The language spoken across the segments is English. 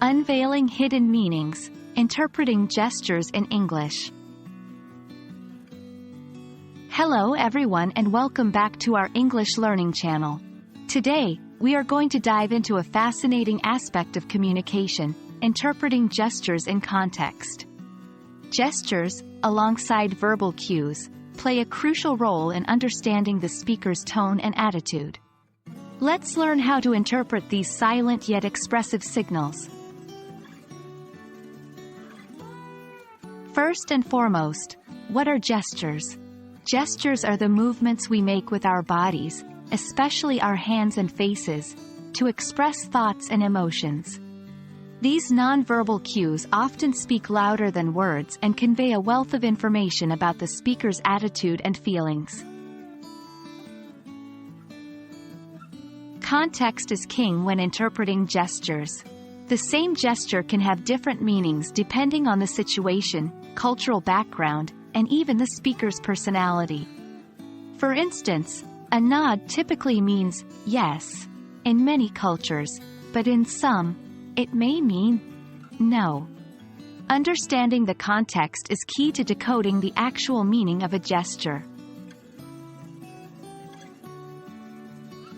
Unveiling Hidden Meanings, Interpreting Gestures in English. Hello everyone and welcome back to our English learning channel. Today, we are going to dive into a fascinating aspect of communication, interpreting gestures in context. Gestures, alongside verbal cues, play a crucial role in understanding the speaker's tone and attitude. Let's learn how to interpret these silent yet expressive signals. First and foremost, what are gestures? Gestures are the movements we make with our bodies, especially our hands and faces, to express thoughts and emotions. These nonverbal cues often speak louder than words and convey a wealth of information about the speaker's attitude and feelings. Context is king when interpreting gestures. The same gesture can have different meanings depending on the situation, cultural background, and even the speaker's personality. For instance, a nod typically means yes in many cultures, but in some, it may mean no. Understanding the context is key to decoding the actual meaning of a gesture.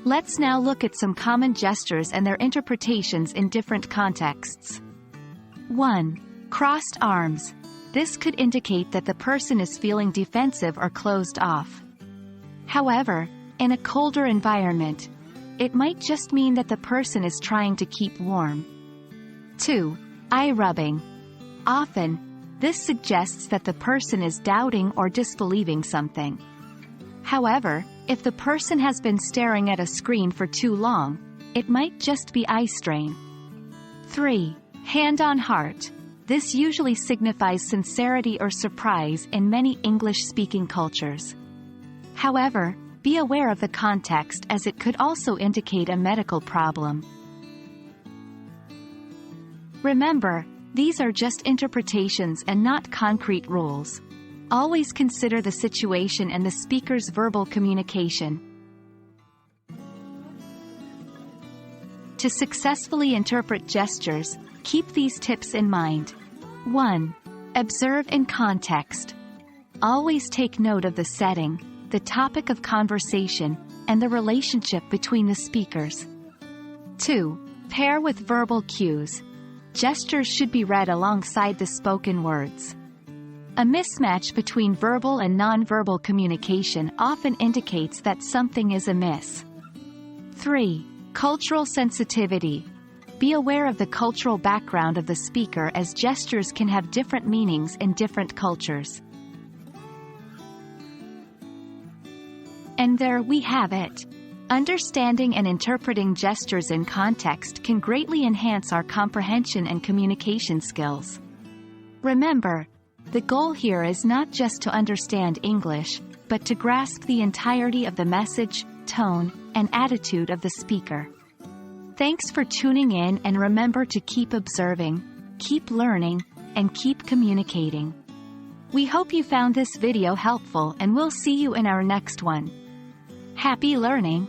Let's now look at some common gestures and their interpretations in different contexts. 1. Crossed arms. This could indicate that the person is feeling defensive or closed off. However, in a colder environment, it might just mean that the person is trying to keep warm. 2. Eye rubbing. Often, this suggests that the person is doubting or disbelieving something. However, if the person has been staring at a screen for too long, it might just be eye strain. 3. Hand on heart. This usually signifies sincerity or surprise in many English-speaking cultures. However, be aware of the context as it could also indicate a medical problem. Remember, these are just interpretations and not concrete rules. Always consider the situation and the speaker's verbal communication. To successfully interpret gestures, keep these tips in mind. 1. Observe in context. Always take note of the setting, the topic of conversation, and the relationship between the speakers. 2. Pair with verbal cues. Gestures should be read alongside the spoken words. A mismatch between verbal and nonverbal communication often indicates that something is amiss. 3. Cultural sensitivity. Be aware of the cultural background of the speaker as gestures can have different meanings in different cultures. And there we have it. Understanding and interpreting gestures in context can greatly enhance our comprehension and communication skills. Remember, the goal here is not just to understand English, but to grasp the entirety of the message, tone, and attitude of the speaker. Thanks for tuning in, and remember to keep observing, keep learning, and keep communicating. We hope you found this video helpful, and we'll see you in our next one. Happy learning!